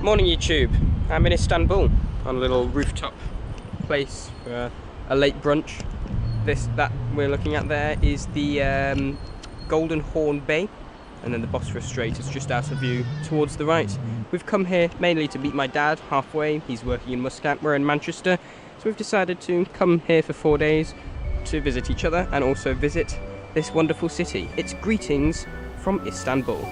Morning YouTube, I'm in Istanbul on a little rooftop place for a late brunch. That we're looking at there is the Golden Horn Bay, and then the Bosphorous Strait is just out of view towards the right. We've come here mainly to meet my dad halfway. He's working in Muscat, we're in Manchester, so we've decided to come here for 4 days to visit each other and also visit this wonderful city. It's greetings from Istanbul.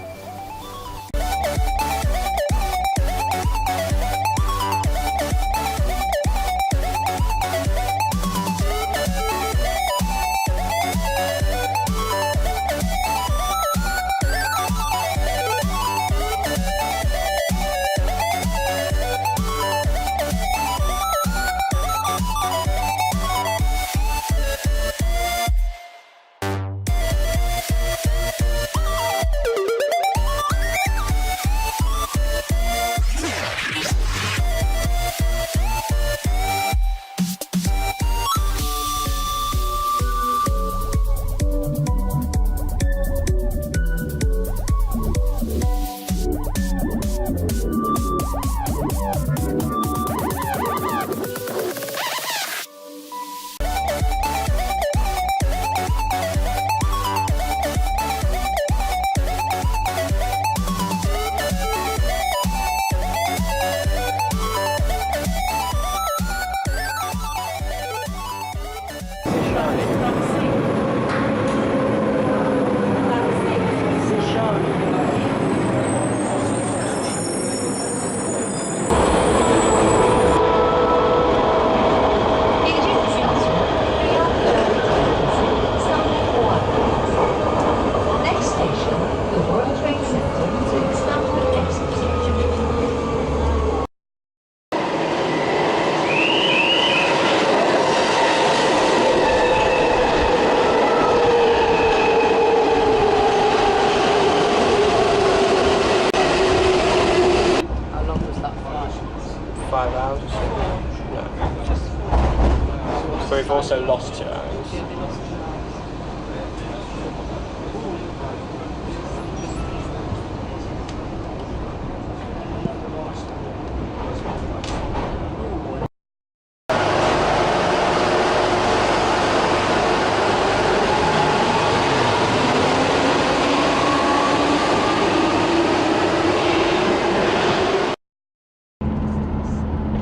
But we've also lost 2 hours.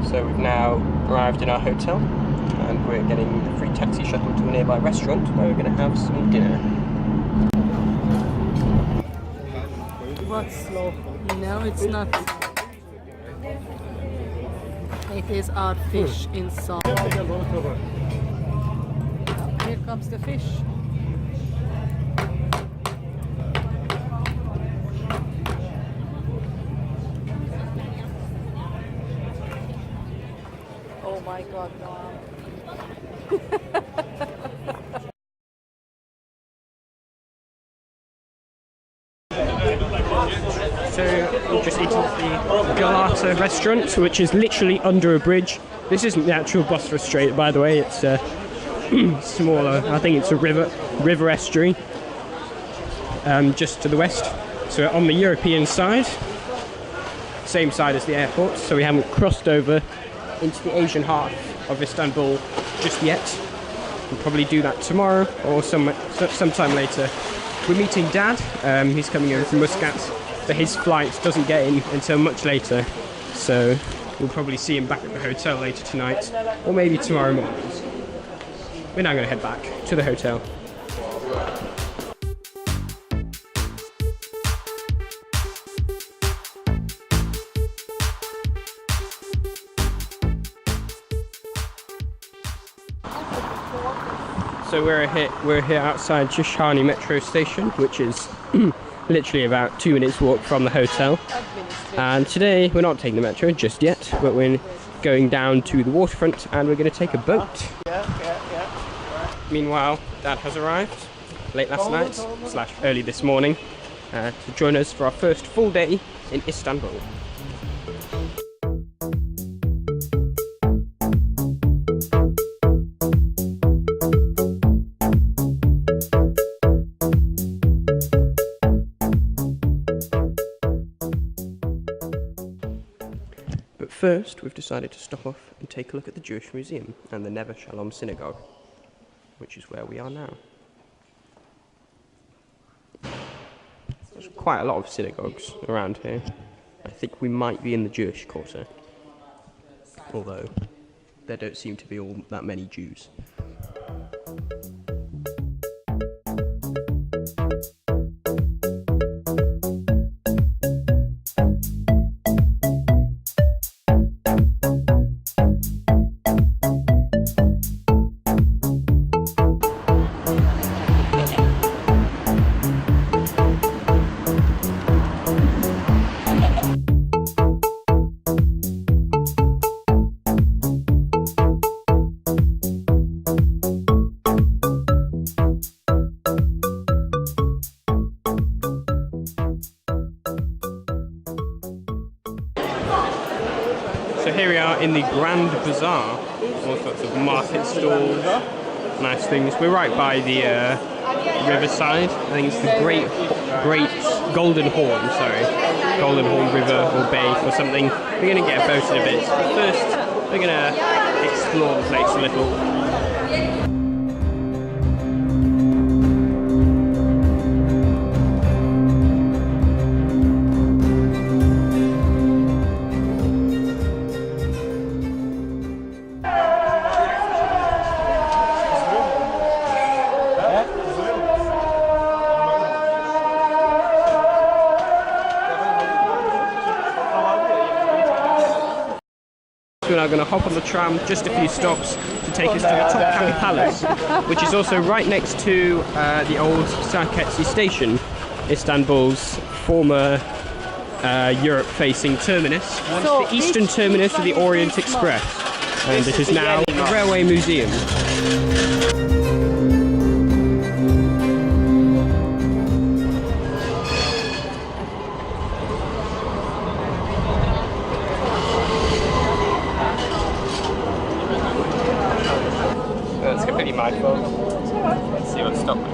So we've now arrived in our hotel and we're getting a free taxi shuttle to a nearby restaurant where we're going to have some dinner. What's slow? No, it's not. It is our fish inside. Here comes the fish. Oh my God, no. So we've just eaten at the Galata restaurant, which is literally under a bridge. This isn't the actual Bosphorous Strait, by the way. It's smaller. I think it's a river estuary just to the west. So we're on the European side, same side as the airport. So we haven't crossed over into the Asian half of Istanbul just yet. We'll probably do that tomorrow or sometime later. We're meeting Dad. He's coming over from Muscat, but his flight doesn't get in until much later, so we'll probably see him back at the hotel later tonight or maybe tomorrow morning. We're now going to head back to the hotel. So we're here outside Cistern metro station, which is literally about 2 minutes walk from the hotel. And today we're not taking the metro just yet, but we're going down to the waterfront and we're going to take a boat. Meanwhile, Dad has arrived late last night / early this morning to join us for our first full day in Istanbul. But first, we've decided to stop off and take a look at the Jewish Museum and the Never Shalom Synagogue, which is where we are now. There's quite a lot of synagogues around here. I think we might be in the Jewish quarter, although there don't seem to be all that many Jews. So here we are in the Grand Bazaar, all sorts of market stalls, nice things. We're right by the riverside. I think it's the Great Golden Horn River or Bay or something. We're going to get a boat in a bit. But first, we're going to explore the place a little. We're now going to hop on the tram, just a few stops, to take us to the Topkapı Palace, which is also right next to the old Sirkeci station, Istanbul's former Europe-facing terminus, once the eastern terminus of the Orient Express, and it is now a railway museum. It's completely mindful. Let's see what's stopping.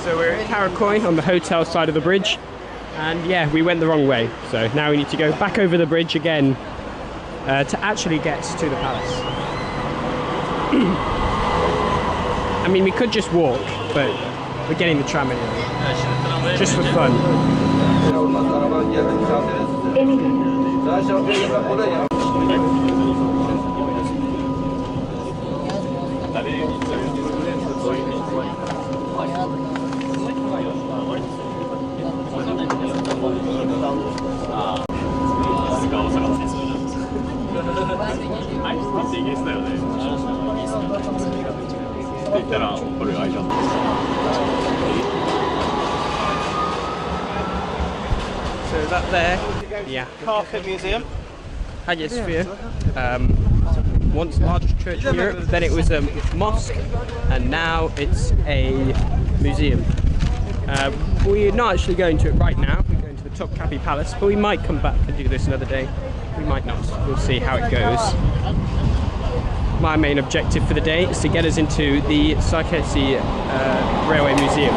So we're in Karakoy on the hotel side of the bridge. And yeah, we went the wrong way, so now we need to go back over the bridge again to actually get to the palace. I mean, we could just walk, but we're getting the tram anyway, just for fun. So that there, yeah, Carpet Museum. Hagia Sophia, once the largest church in Europe, then it was a mosque, and now it's a museum. We're not actually going to it right now, we're going to the Topkapı Palace, but we might come back and do this another day. We might not, we'll see how it goes. My main objective for the day is to get us into the Sirkeci Railway Museum.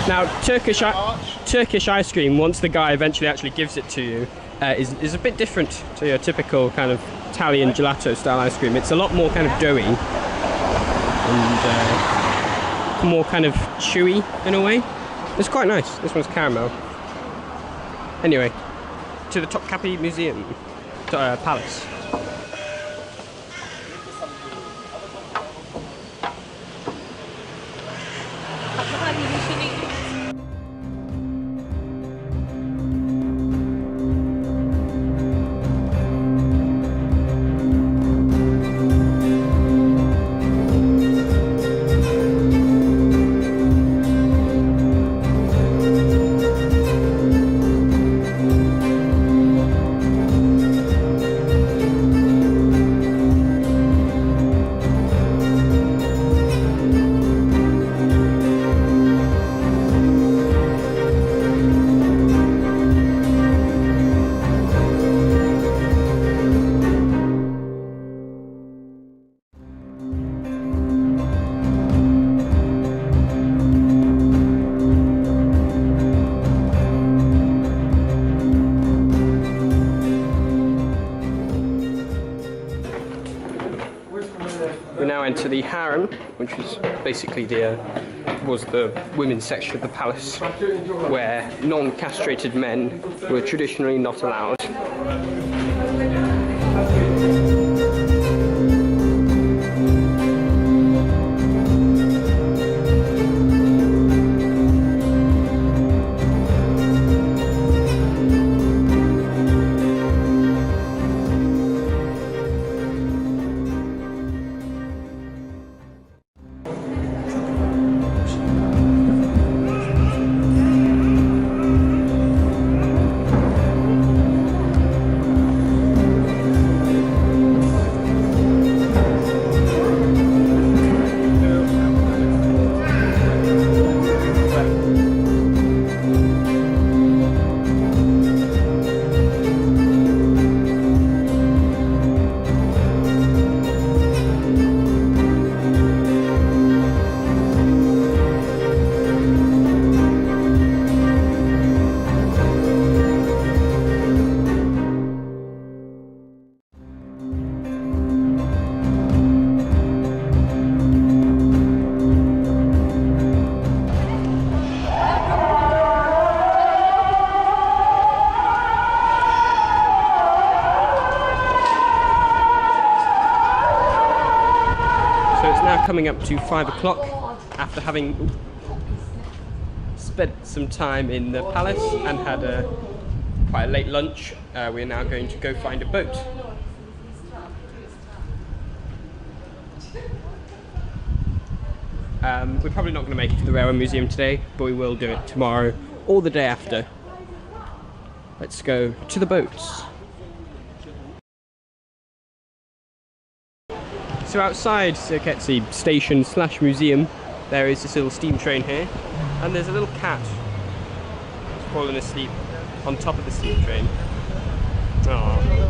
Now, Turkish ice cream, once the guy eventually actually gives it to you, is a bit different to your typical kind of Italian gelato style ice cream. It's a lot more kind of doughy and more kind of chewy in a way. It's quite nice. This one's caramel. Anyway, to the Topkapı Museum, Palace. to the harem, which was basically was the women's section of the palace, where non-castrated men were traditionally not allowed. Coming up to 5 o'clock after having spent some time in the palace and had quite a late lunch. We're now going to go find a boat. We're probably not going to make it to the Railway Museum today, but we will do it tomorrow or the day after. Let's go to the boats. So outside Sirkeci station / museum, there is this little steam train here, and there's a little cat who's fallen asleep on top of the steam train. Aww.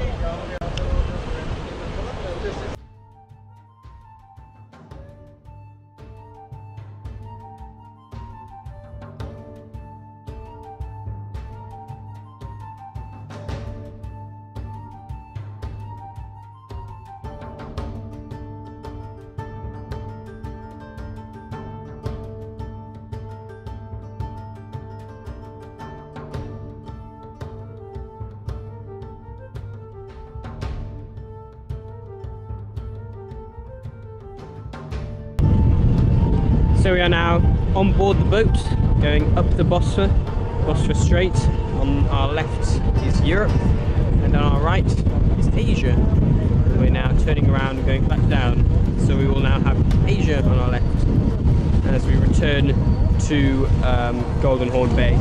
So we are now on board the boat, going up the Bosphorous Strait. On our left is Europe, and on our right is Asia. And we're now turning around and going back down. So we will now have Asia on our left as we return to Golden Horn Bay.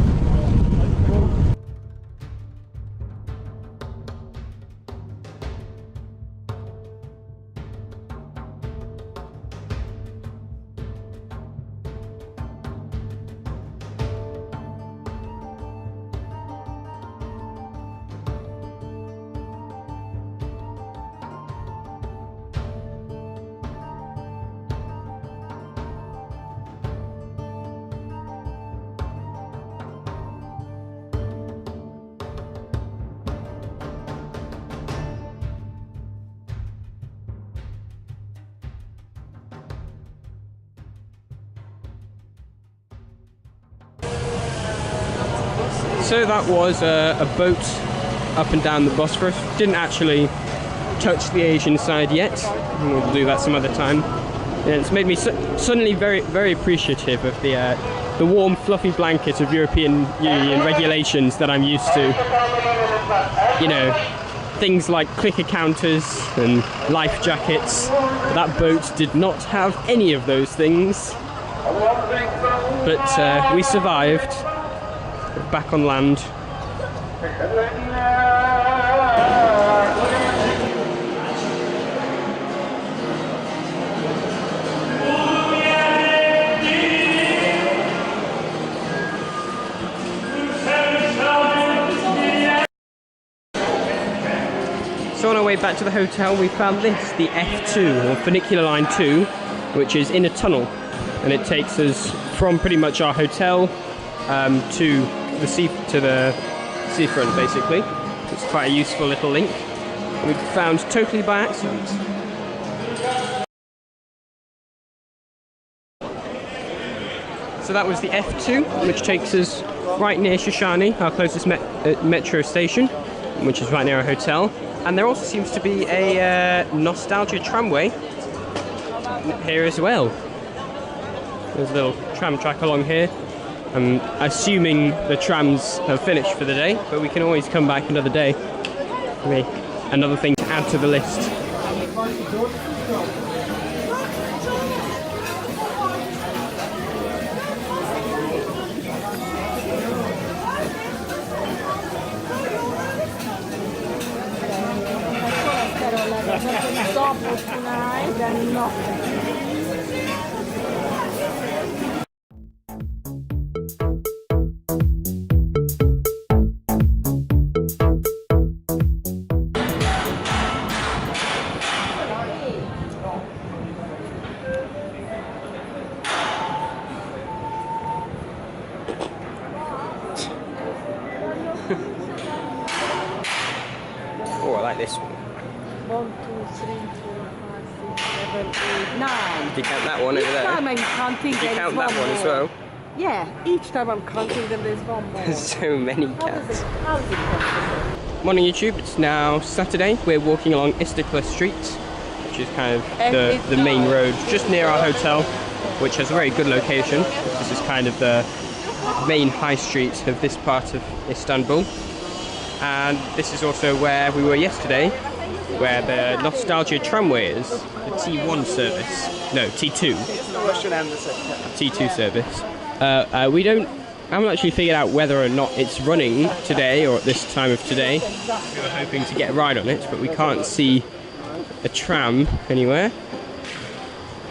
So that was a boat up and down the Bosphorus. Didn't actually touch the Asian side yet. We'll do that some other time. And it's made me suddenly very, very appreciative of the warm, fluffy blanket of European Union regulations that I'm used to. You know, things like clicker counters and life jackets. That boat did not have any of those things. But we survived. Back on land. So on our way back to the hotel, we found this, the F2, or Funicular Line 2, which is in a tunnel, and it takes us from pretty much our hotel to the seafront, basically. It's quite a useful little link. We found totally by accident. So that was the F2, which takes us right near Shoshani, our closest metro station, which is right near our hotel. And there also seems to be a nostalgia tramway here as well. There's a little tram track along here. I'm assuming the trams have finished for the day, but we can always come back another day. Maybe another thing to add to the list. Oh, I like this one. 1, 2, 3, 4, 5, 6, 7, 8, 9. Did you count that one over Each there? time I'm counting, Did you there's count that one as more. well? Yeah, each time I'm counting them, there's one more. There's so many How cats. is it possible? Morning YouTube, it's now Saturday. We're walking along Istanbul Street, which is kind of the main road just near our hotel, which has a very good location. This is kind of the main high street of this part of Istanbul. And this is also where we were yesterday, where the nostalgia tramway is, the T1 service. No, T2. T2 service. I haven't actually figured out whether or not it's running today or at this time of today. We were hoping to get a ride on it, but we can't see a tram anywhere.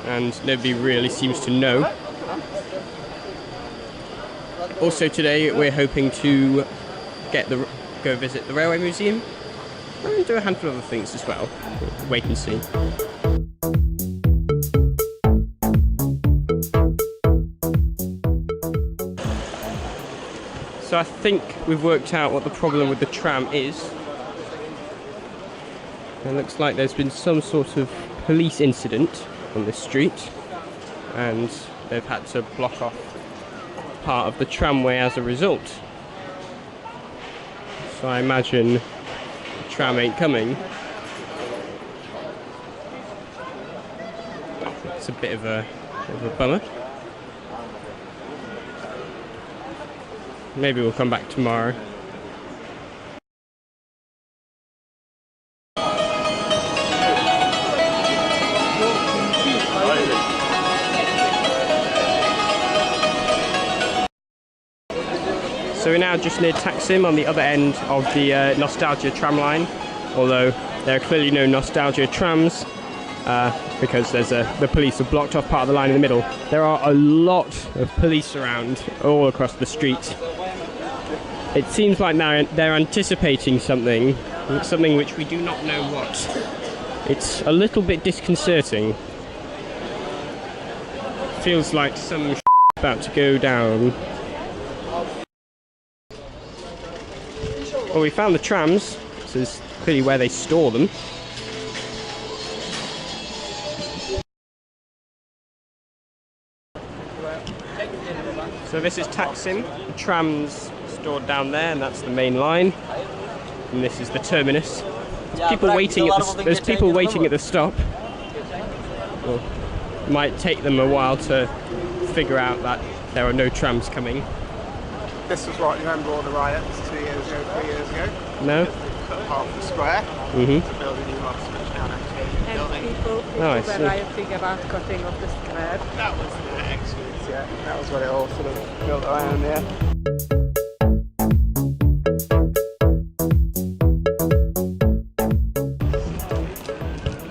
And nobody really seems to know. Also today we're hoping to go visit the railway museum and do a handful of other things as well. Wait and see. So I think we've worked out what the problem with the tram is. It looks like there's been some sort of police incident on this street and they've had to block off part of the tramway as a result. So I imagine the tram ain't coming. It's a bit of a bummer. Maybe we'll come back tomorrow. So we're now just near Taksim on the other end of the nostalgia tram line, although there are clearly no nostalgia trams because the police have blocked off part of the line in the middle. There are a lot of police around all across the street. It seems like now they're anticipating something which we do not know what. It's a little bit disconcerting. Feels like some about to go down. Well, we found the trams. This is clearly where they store them. So this is Taksim. The tram's stored down there, and that's the main line. And this is the terminus. There's people waiting at the stop. Well, it might take them a while to figure out that there are no trams coming. This was right, remember all the riots 2 years ago, 3 years ago? No? Cut half the square to build a new mosque, which now actually And people I were see. rioting about cutting off the square. that was the excellence, yeah. That was what it all sort of built around there.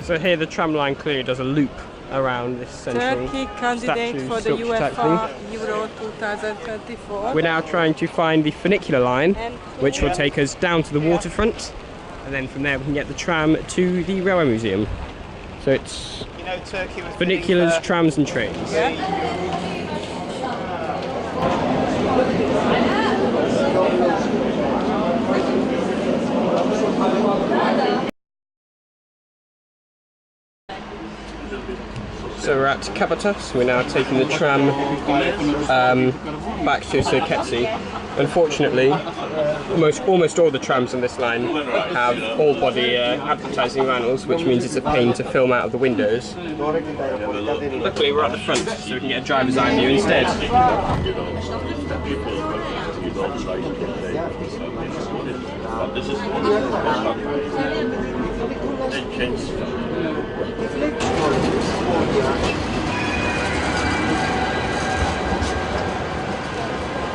So here the tram line clearly does a loop around this central Turkey candidate statue for the sculpture type UEFA thing. Euro 2024. We're now trying to find the funicular line, which will take us down to the waterfront, and then from there we can get the tram to the railway museum. So it's You know, Turkey was funiculars, trams and trains. So we're at Kapata, so we're now taking the tram back to Sirkeci. Unfortunately, almost all the trams on this line have all-body advertising panels, which means it's a pain to film out of the windows. Luckily we're at the front, so we can get a driver's eye view instead.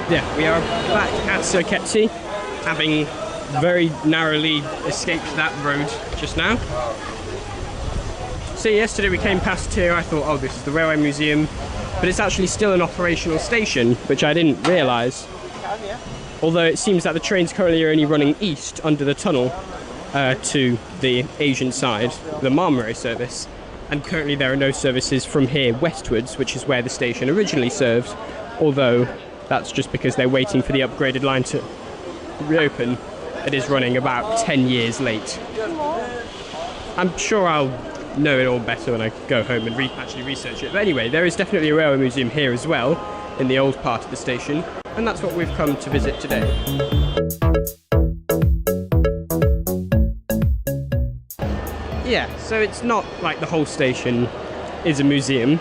Yeah, we are back at Sirkeci, having very narrowly escaped that road just now. So yesterday we came past here, I thought, oh, this is the railway museum, but it's actually still an operational station, which I didn't realise. Although it seems that the trains currently are only running east under the tunnel to the Asian side, the Marmaray service, and currently there are no services from here westwards, which is where the station originally served, although that's just because they're waiting for the upgraded line to reopen. It is running about 10 years late. I'm sure I'll know it all better when I go home and actually research it. But anyway, there is definitely a railway museum here as well, in the old part of the station, and that's what we've come to visit today. Yeah, so it's not like the whole station is a museum,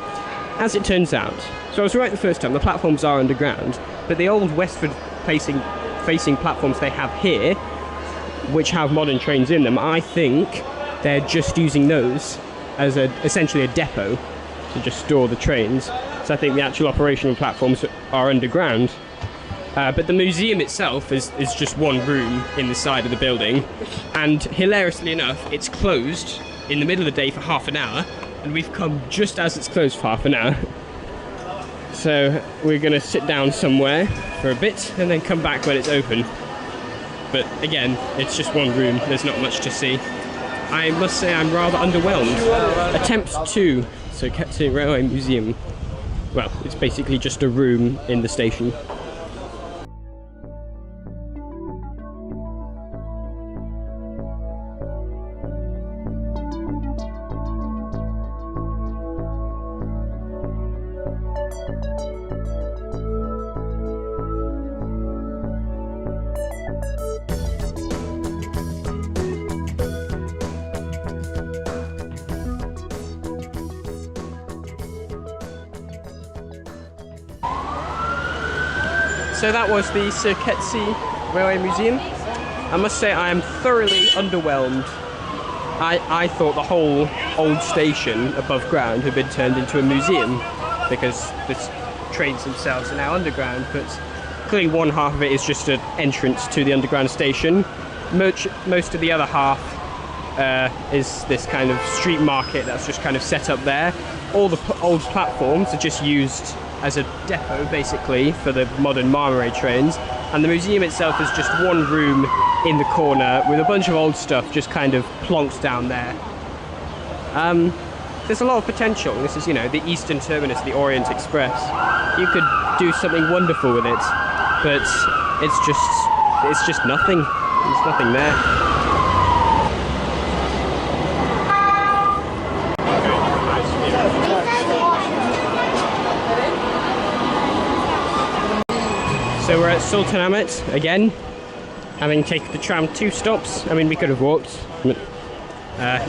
as it turns out. So I was right the first time, the platforms are underground, but the old westward facing platforms they have here, which have modern trains in them, I think they're just using those as essentially a depot to just store the trains. So I think the actual operational platforms are underground. But the museum itself is just one room in the side of the building, and hilariously enough, it's closed in the middle of the day for half an hour, and we've come just as it's closed for half an hour. So we're going to sit down somewhere for a bit and then come back when it's open. But again, it's just one room, there's not much to see. I must say I'm rather underwhelmed. Attempt 2, Sirkeci Railway Museum. Well, it's basically just a room in the station. So that was the Sirkeci Railway Museum. I must say I am thoroughly underwhelmed. I thought the whole old station above ground had been turned into a museum because the trains themselves are now underground, but clearly one half of it is just an entrance to the underground station. Most of the other half is this kind of street market that's just kind of set up there. All the old platforms are just used as a depot basically for the modern Marmaray trains, and the museum itself is just one room in the corner with a bunch of old stuff just kind of plonked down there. There's a lot of potential. This is, you know, the eastern terminus of the Orient Express. You could do something wonderful with it, but it's just nothing. There's nothing there. So we're at Sultanahmet again, having taken the tram 2 stops. I mean, we could have walked, but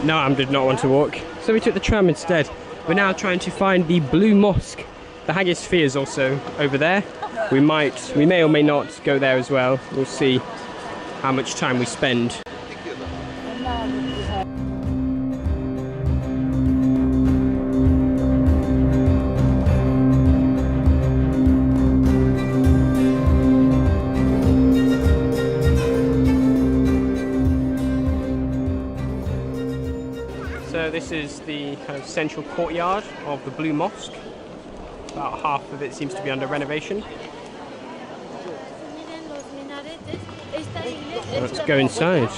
Noam did not want to walk, so we took the tram instead. We're now trying to find the Blue Mosque. The Hagia Sophia is also over there. We may or may not go there as well. We'll see how much time we spend. So this is the kind of central courtyard of the Blue Mosque. About half of it seems to be under renovation. Let's go inside.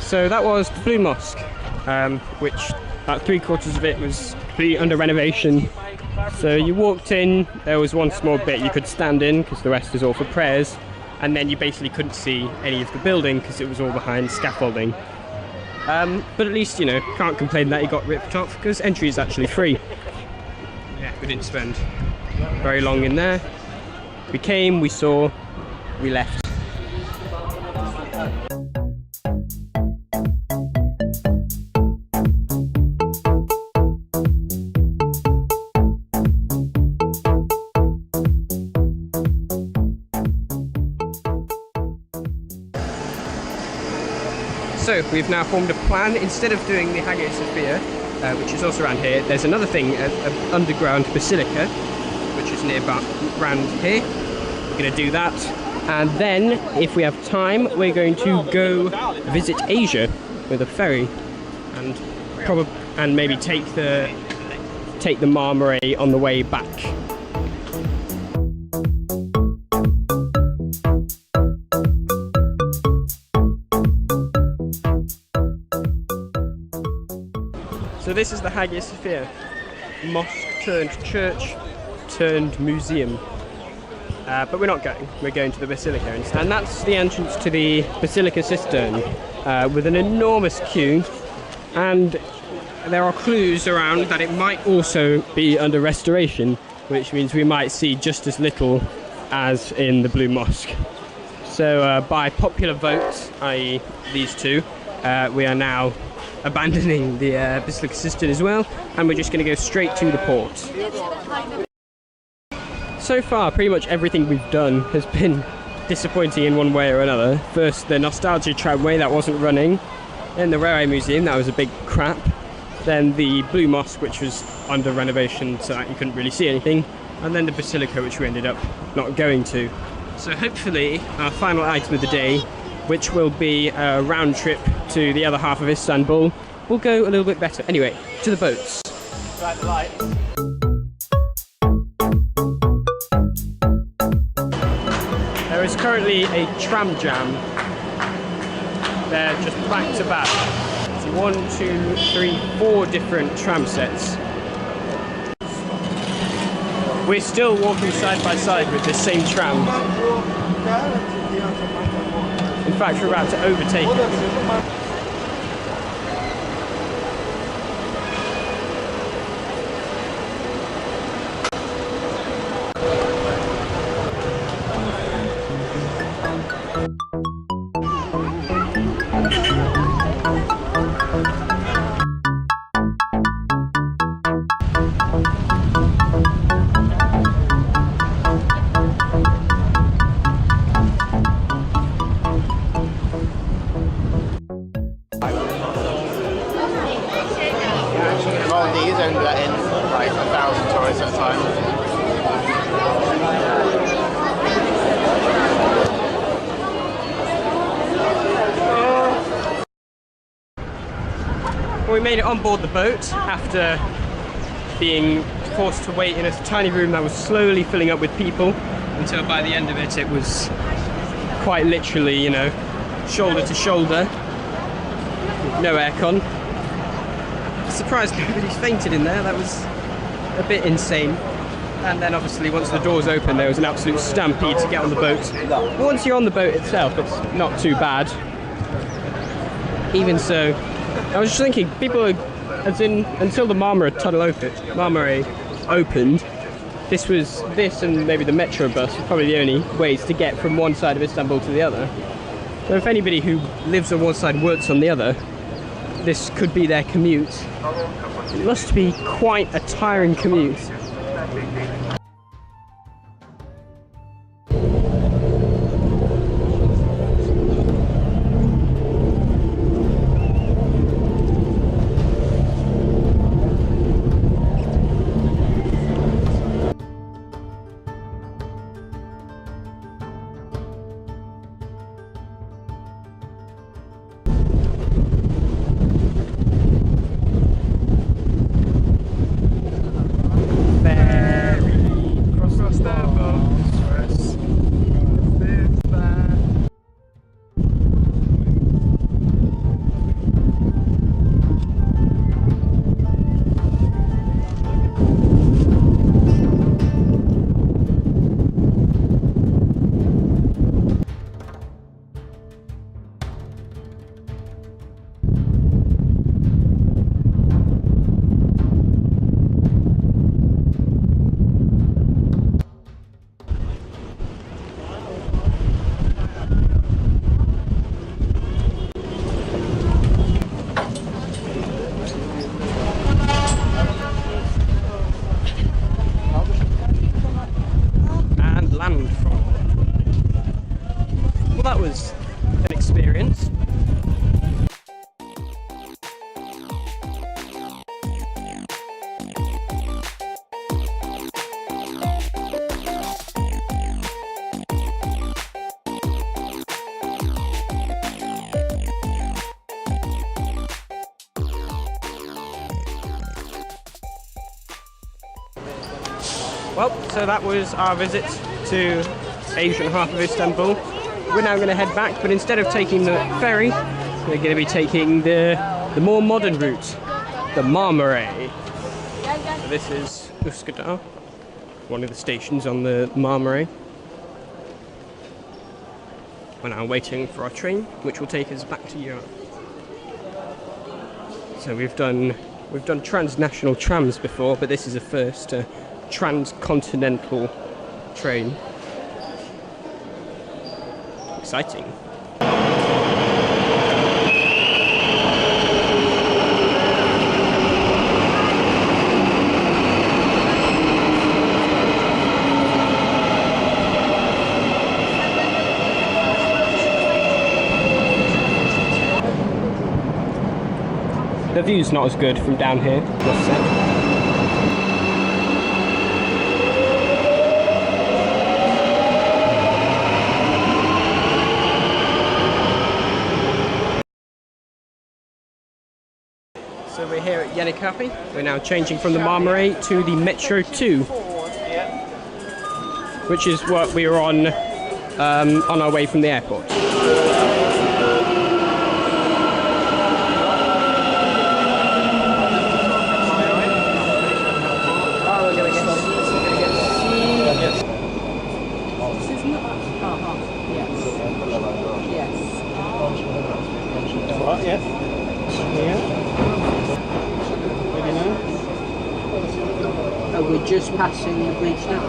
So that was the Blue Mosque, which about 3/4 of it was completely under renovation. So you walked in, there was one small bit you could stand in because the rest was all for prayers, and then you basically couldn't see any of the building because it was all behind scaffolding. But at least, you know, can't complain that you got ripped off because entry is actually free. Yeah, we didn't spend very long in there. We came, we saw, we left. So we've now formed a plan. Instead of doing the Hagia Sophia, which is also around here, there's another thing, an underground basilica, which is nearby around here. We're going to do that, and then if we have time, we're going to go visit Asia with a ferry, and maybe take the Marmaray on the way back. So this is the Hagia Sophia, mosque turned church turned museum. But we're not going, we're going to the Basilica instead. And that's the entrance to the Basilica Cistern, with an enormous queue. And there are clues around that it might also be under restoration, which means we might see just as little as in the Blue Mosque. So by popular vote, i.e. these two, we are now abandoning the Basilica Cistern as well, and we're just going to go straight to the port. So far, pretty much everything we've done has been disappointing in one way or another. First, the nostalgia tramway that wasn't running, then the Railway Museum, that was a big crap, then the Blue Mosque, which was under renovation so that you couldn't really see anything, and then the Basilica, which we ended up not going to. So hopefully our final item of the day, which will be a round trip to the other half of Istanbul, will go a little bit better. Anyway, to the boats. There is currently a tram jam. They're just back to back. So 1, 2, 3, 4 different tram sets. We're still walking side by side with this same tram. In fact, we're about to overtake it. Maldives only let in like 1,000 tourists at a time. Well, we made it on board the boat after being forced to wait in a tiny room that was slowly filling up with people until by the end of it, it was quite literally, you know, shoulder to shoulder, no aircon. Surprised nobody's fainted in there. That was a bit insane. And then obviously once the doors opened, there was an absolute stampede to get on the boat. But once you're on the boat itself, it's not too bad. Even so, I was just thinking, people are, as in, until the Marmaray tunnel opened, this and maybe the metro bus were probably the only ways to get from one side of Istanbul to the other. So if anybody who lives on one side and works on the other, this could be their commute. It must be quite a tiring commute. Ferry. that was an experience. Well, so that was our visit to Asian half of Istanbul. We're now going to head back, but instead of taking the ferry, we're going to be taking the more modern route, the Marmaray. So this is Muscat, one of the stations on the Marmaray. We're now waiting for our train, which will take us back to Europe. So we've done transnational trams before, but this is a first. Transcontinental train. Exciting. The view's not as good from down here, must say. So we're here at Topkapı. We're now changing from the Marmaray to the Metro 2, which is what we were on our way from the airport. We're just passing the bridge now.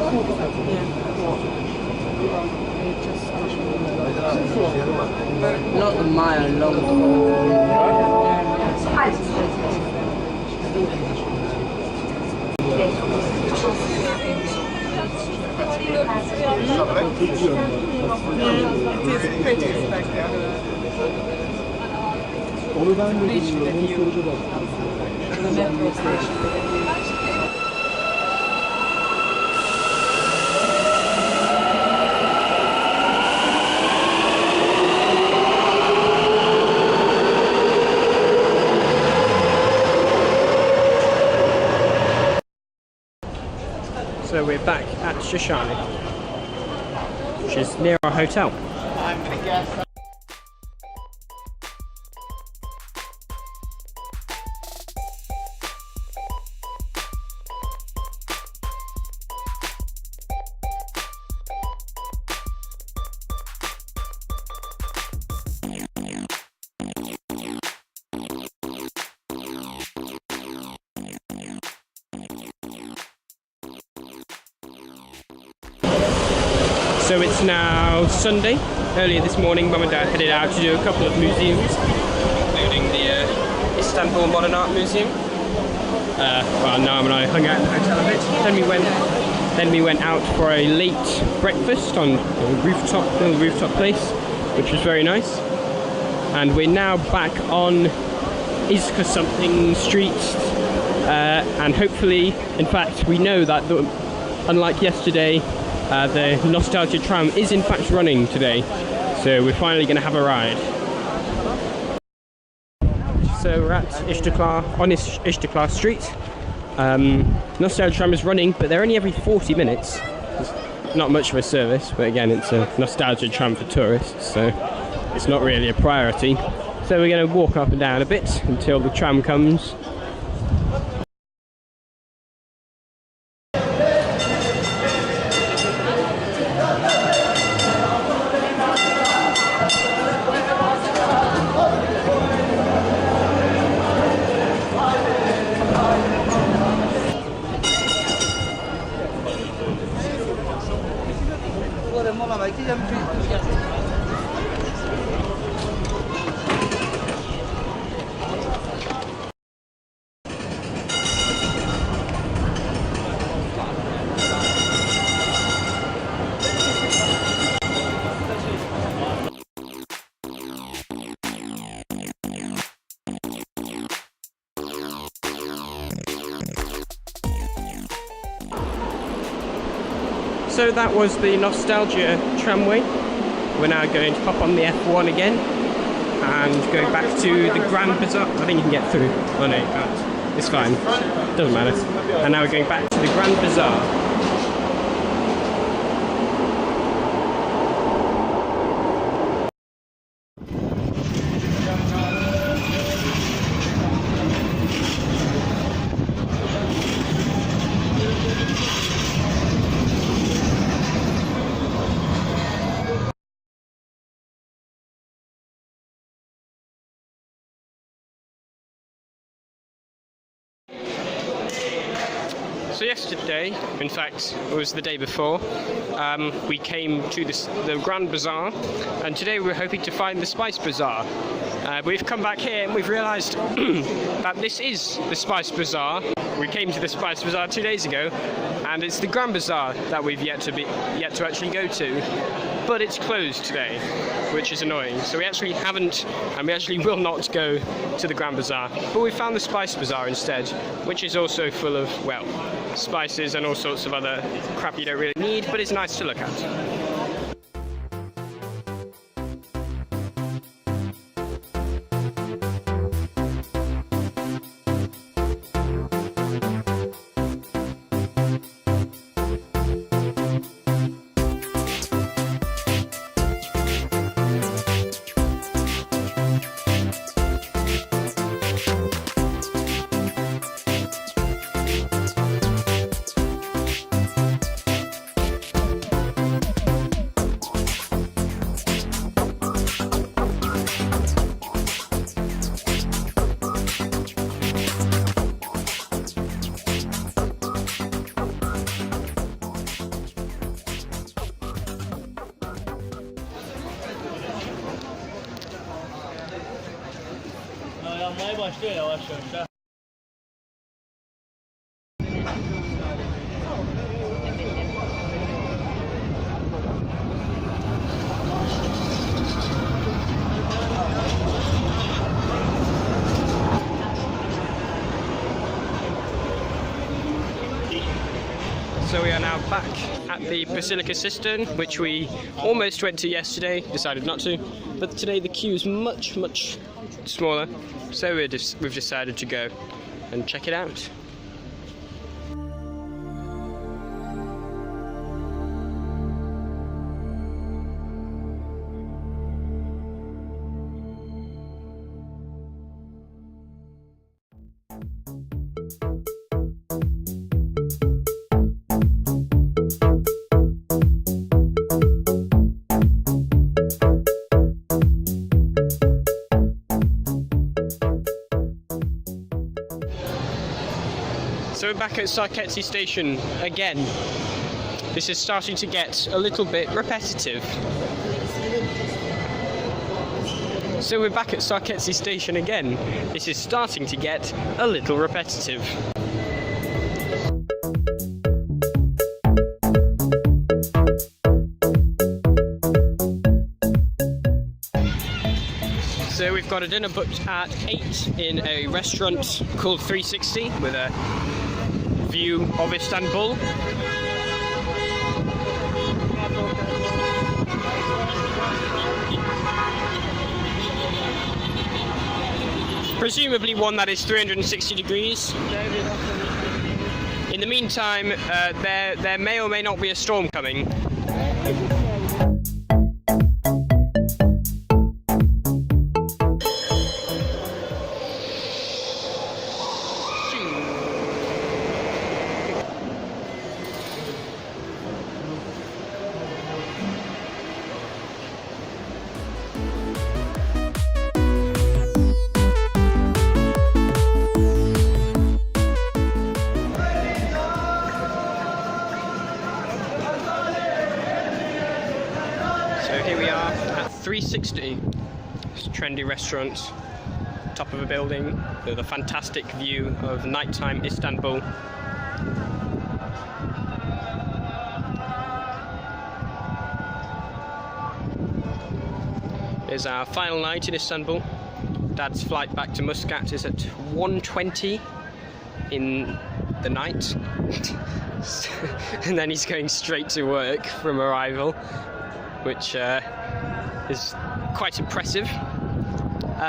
Not a mile long. So we're back at Shalem, which is near our hotel. I'm gonna guess. So it's now Sunday. Earlier this morning, Mum and Dad headed out to do a couple of museums, including the Istanbul Modern Art Museum. Well, Nam and I hung out in the hotel a bit. Then we went out for a late breakfast on a little rooftop place, which was very nice. And we're now back on Iska something street, and hopefully, in fact, we know that unlike yesterday, the Nostalgia Tram is in fact running today, so we're finally going to have a ride. So we're at Istiklal, on Istiklal Street. Nostalgia Tram is running, but they're only every 40 minutes. It's not much of a service, but again, it's a Nostalgia Tram for tourists, so it's not really a priority. So we're going to walk up and down a bit until the tram comes. So that was the nostalgia tramway. We're now going to hop on the F1 again and go back to the Grand Bazaar. I think you can get through. Oh no, you can't. It's fine. Doesn't matter. And now we're going back to the Grand Bazaar. So yesterday, in fact, it was the day before, we came to the Grand Bazaar, and today we're hoping to find the Spice Bazaar. We've come back here and we've realised that this is the Spice Bazaar. We came to the Spice Bazaar 2 days ago, and it's the Grand Bazaar that we've yet to actually go to, but it's closed today, which is annoying. So we actually haven't, and we actually will not go to the Grand Bazaar, but we found the Spice Bazaar instead, which is also full of, well, spices and all sorts of other crap you don't really need, but it's nice to look at. Yanmaya başlıyor yavaş yavaş. So we are now back at the Basilica Cistern, which we almost went to yesterday, decided not to, but today the queue is much, much smaller, so we've decided to go and check it out. So we're back at Sirkeci station again. This is starting to get a little bit repetitive. So we're back at Sirkeci station again. This is starting to get a little repetitive. So we've got a dinner booked at 8 in a restaurant called 360 with a view of Istanbul. Presumably one that is 360 degrees. In the meantime, there may or may not be a storm coming. So here we are at 360, it's a trendy restaurant, top of a building with a fantastic view of nighttime Istanbul. It's our final night in Istanbul. Dad's flight back to Muscat is at 1:20 in the night. and then he's going straight to work from arrival, which is quite impressive.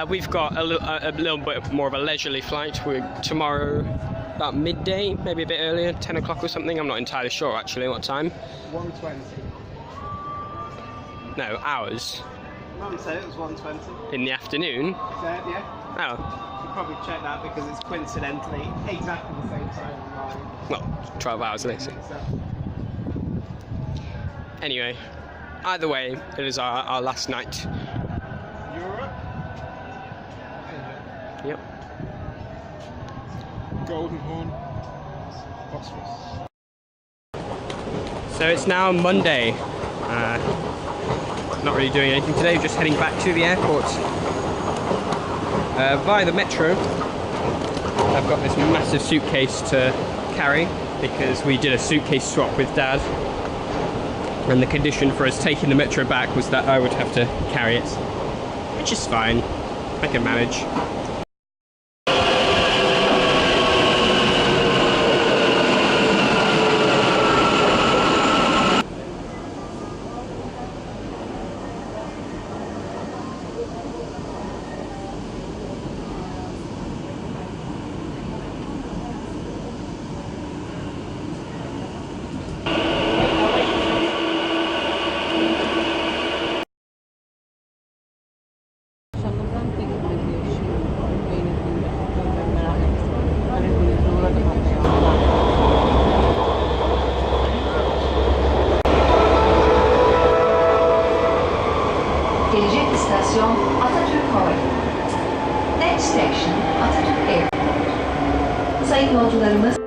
We've got a little bit more of a leisurely flight. We're tomorrow about midday, maybe a bit earlier, 10 o'clock or something. I'm not entirely sure actually what time. 1:20. No, hours. Mum said it was 1:20. In the afternoon? Said, yeah. Oh. You probably check that because it's coincidentally exactly the same time as mine. Well, 12 hours later. Anyway, either way, it is our last night. Europe? Yep. Golden Horn. Bosphorous. So it's now Monday. Not really doing anything today, just heading back to the airport. Via the metro. I've got this massive suitcase to carry because we did a suitcase swap with Dad. And the condition for us taking the metro back was that I would have to carry it. Which is fine. I can manage. Gelecek istasyon Atatürk Havalimanı. Next station Atatürk Airport. Sayın yolcularımız